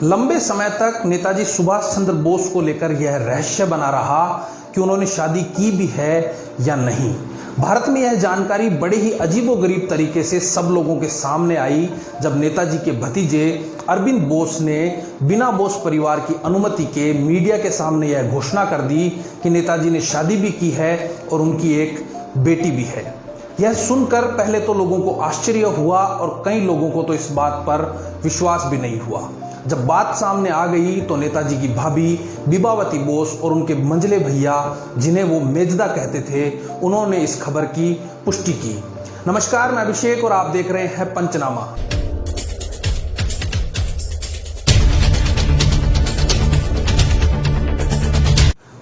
लंबे समय तक नेताजी सुभाष चंद्र बोस को लेकर यह रहस्य बना रहा कि उन्होंने शादी की भी है या नहीं। भारत में यह जानकारी बड़े ही अजीबोगरीब तरीके से सब लोगों के सामने आई जब नेताजी के भतीजे अरविंद बोस ने बिना बोस परिवार की अनुमति के मीडिया के सामने यह घोषणा कर दी कि नेताजी ने शादी भी की है और उनकी एक बेटी भी है। यह सुनकर पहले तो लोगों को आश्चर्य हुआ और कई लोगों को तो इस बात पर विश्वास भी नहीं हुआ। जब बात सामने आ गई तो नेताजी की भाभी बिबावती बोस और उनके मंझले भैया, जिन्हें वो मेजदा कहते थे, उन्होंने इस खबर की पुष्टि की। नमस्कार, मैं अभिषेक और आप देख रहे हैं पंचनामा।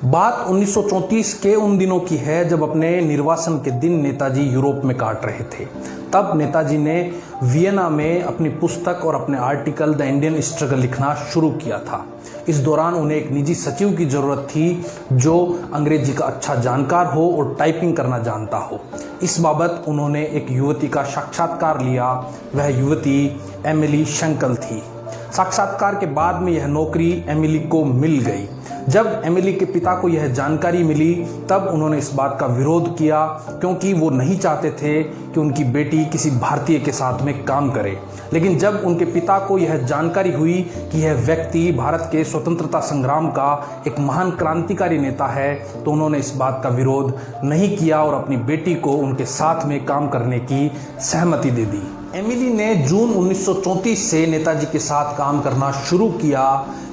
बात 1934 के उन दिनों की है जब अपने निर्वासन के दिन नेताजी यूरोप में काट रहे थे। तब नेताजी ने वियना में अपनी पुस्तक और अपने आर्टिकल द इंडियन स्ट्रगल लिखना शुरू किया था। इस दौरान उन्हें एक निजी सचिव की जरूरत थी जो अंग्रेजी का अच्छा जानकार हो और टाइपिंग करना जानता हो। इस बाबत उन्होंने एक युवती का साक्षात्कार लिया। वह युवती एमिली शेंकल थी। साक्षात्कार के बाद में यह नौकरी एमिली को मिल गई। जब एमिली के पिता को यह जानकारी मिली तब उन्होंने इस बात का विरोध किया, क्योंकि वो नहीं चाहते थे कि उनकी बेटी किसी भारतीय के साथ में काम करे। लेकिन जब उनके पिता को यह जानकारी हुई कि यह व्यक्ति भारत के स्वतंत्रता संग्राम का एक महान क्रांतिकारी नेता है, तो उन्होंने इस बात का विरोध नहीं किया और अपनी बेटी को उनके साथ में काम करने की सहमति दे दी। एमिली ने जून 1934 से नेताजी के साथ काम करना शुरू किया,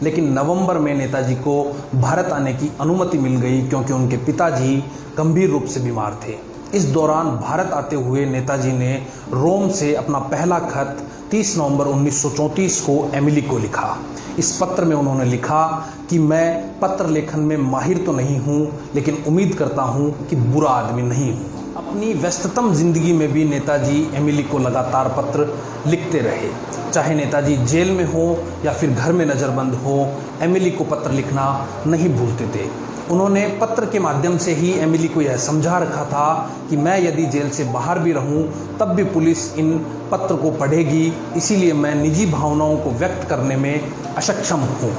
लेकिन नवंबर में नेताजी को भारत आने की अनुमति मिल गई क्योंकि उनके पिताजी गंभीर रूप से बीमार थे। इस दौरान भारत आते हुए नेताजी ने रोम से अपना पहला खत 30 नवंबर 1934 को एमिली को लिखा। इस पत्र में उन्होंने लिखा कि मैं पत्र लेखन में माहिर तो नहीं हूँ, लेकिन उम्मीद करता हूँ कि बुरा आदमी नहीं हूँ। अपनी व्यस्ततम जिंदगी में भी नेताजी एमिली को लगातार पत्र लिखते रहे। चाहे नेताजी जेल में हो या फिर घर में नज़रबंद हो, एमिली को पत्र लिखना नहीं भूलते थे। उन्होंने पत्र के माध्यम से ही एमिली को यह समझा रखा था कि मैं यदि जेल से बाहर भी रहूं तब भी पुलिस इन पत्र को पढ़ेगी, इसीलिए मैं निजी भावनाओं को व्यक्त करने में अक्षम हूँ।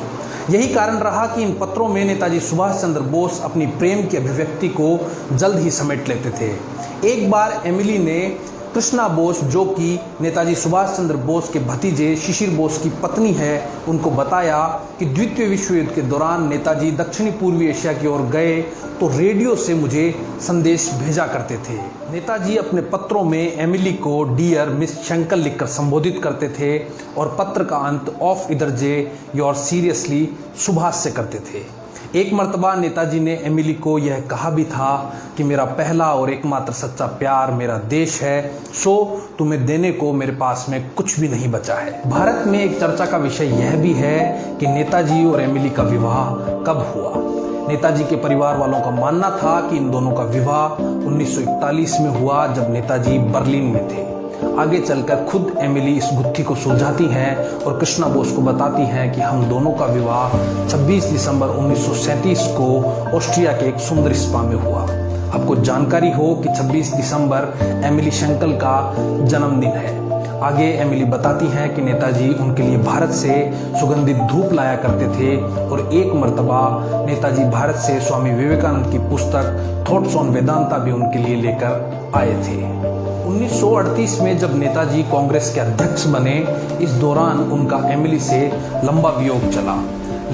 यही कारण रहा कि इन पत्रों में नेताजी सुभाष चंद्र बोस अपनी प्रेम की अभिव्यक्ति को जल्द ही समेट लेते थे। एक बार एमिली ने कृष्णा बोस, जो कि नेताजी सुभाष चंद्र बोस के भतीजे शिशिर बोस की पत्नी है, उनको बताया कि द्वितीय विश्व युद्ध के दौरान नेताजी दक्षिणी पूर्वी एशिया की ओर गए तो रेडियो से मुझे संदेश भेजा करते थे। नेताजी अपने पत्रों में एमिली को डियर मिस शेंकल लिखकर संबोधित करते थे और पत्र का अंत ऑफ इधर जे योर सीरियसली सुभाष से करते थे। एक मर्तबा नेताजी ने एमिली को यह कहा भी था कि मेरा पहला और एकमात्र सच्चा प्यार मेरा देश है, सो तुम्हें देने को मेरे पास में कुछ भी नहीं बचा है। भारत में एक चर्चा का विषय यह भी है कि नेताजी और एमिली का विवाह कब हुआ। नेताजी के परिवार वालों का मानना था कि इन दोनों का विवाह 1941 में हुआ जब नेताजी बर्लिन में थे। आगे चलकर खुद एमिली इस गुत्थी को सुलझाती हैं और कृष्णा बोस को बताती हैं कि हम दोनों का विवाह 26 दिसंबर 1937 को ऑस्ट्रिया के एक सुंदर स्पा में हुआ। आपको जानकारी हो कि 26 दिसंबर एमिली शेंकल का जन्मदिन है। आगे एमिली बताती हैं कि नेताजी उनके लिए भारत से सुगंधित धूप लाया करते थे और एक मर्तबा नेताजी भारत से स्वामी विवेकानंद की पुस्तक थॉट्स ऑन वेदांता भी उनके लिए लेकर आए थे। 1938 में जब नेताजी कांग्रेस के अध्यक्ष बने, इस दौरान उनका एमिली से लंबा वियोग चला,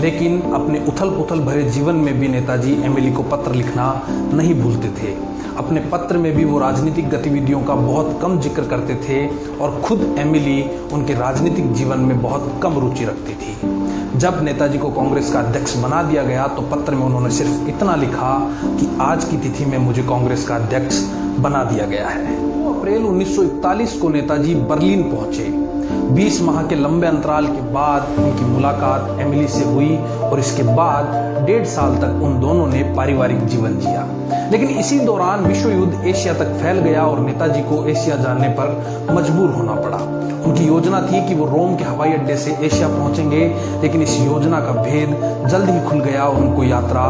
लेकिन अपने उथल पुथल भरे जीवन में भी नेताजी एमिली को पत्र लिखना नहीं भूलते थे। अपने पत्र में भी वो राजनीतिक गतिविधियों का बहुत कम जिक्र करते थे और खुद एमिली उनके राजनीतिक जीवन में बहुत कम रुचि रखती थी। जब नेताजी को कांग्रेस का अध्यक्ष बना दिया गया तो पत्र में उन्होंने सिर्फ इतना लिखा कि आज की तिथि में मुझे कांग्रेस का अध्यक्ष बना दिया गया है। अप्रैल 1941 को नेताजी बर्लिन पहुंचे। 20 माह के लंबे अंतराल के बाद उनकी मुलाकात एमिली से हुई और इसके बाद 1.5 साल तक उन दोनों ने पारिवारिक जीवन जिया। लेकिन इसी दौरान विश्व युद्ध एशिया तक फैल गया और नेताजी को एशिया जाने पर मजबूर होना पड़ा। उनकी योजना थी कि वो रोम के हवाई अड्डे से एशिया पहुंचेंगे, लेकिन इस योजना का भेद जल्द ही खुल गया और उनको यात्रा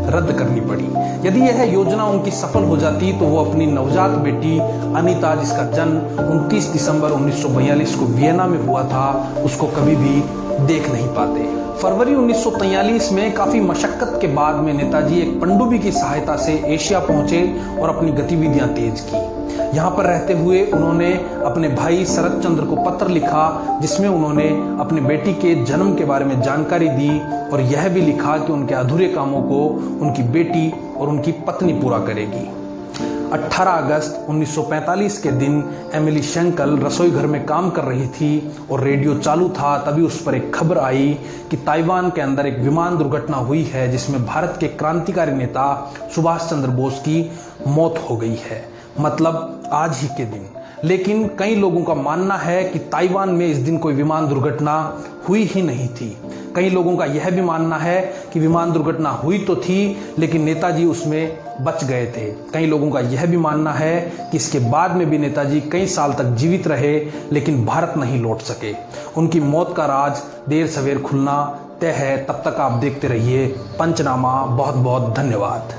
रद्द करनी पड़ी। यदि यह योजना उनकी सफल हो जाती तो वो अपनी नवजात बेटी अनीता, जिसका जन्म 29 दिसंबर 1942 को वियना में हुआ था उसको कभी भी देख नहीं पाते। फरवरी 1943 में काफी मशक्कत के बाद में नेताजी एक पनडुब्बी की सहायता से एशिया पहुंचे और अपनी गतिविधियां तेज की। यहाँ पर रहते हुए उन्होंने अपने भाई शरद चंद्र को पत्र लिखा, जिसमें उन्होंने अपने बेटी के जन्म के बारे में जानकारी दी और यह भी लिखा कि उनके अधूरे कामों को उनकी बेटी और उनकी पत्नी पूरा करेगी। 18 अगस्त 1945 के दिन एमिली शेंकल रसोई घर में काम कर रही थी और रेडियो चालू था। तभी उस पर एक खबर आई कि ताइवान के अंदर एक विमान दुर्घटना हुई है जिसमें भारत के क्रांतिकारी नेता सुभाष चंद्र बोस की मौत हो गई है, मतलब आज ही के दिन। लेकिन कई लोगों का मानना है कि ताइवान में इस दिन कोई विमान दुर्घटना हुई ही नहीं थी। कई लोगों का यह भी मानना है कि विमान दुर्घटना हुई तो थी लेकिन नेताजी उसमें बच गए थे। कई लोगों का यह भी मानना है कि इसके बाद में भी नेताजी कई साल तक जीवित रहे लेकिन भारत नहीं लौट सके। उनकी मौत का राज देर सवेर खुलना तय है। तब तक आप देखते रहिए पंचनामा। बहुत बहुत धन्यवाद।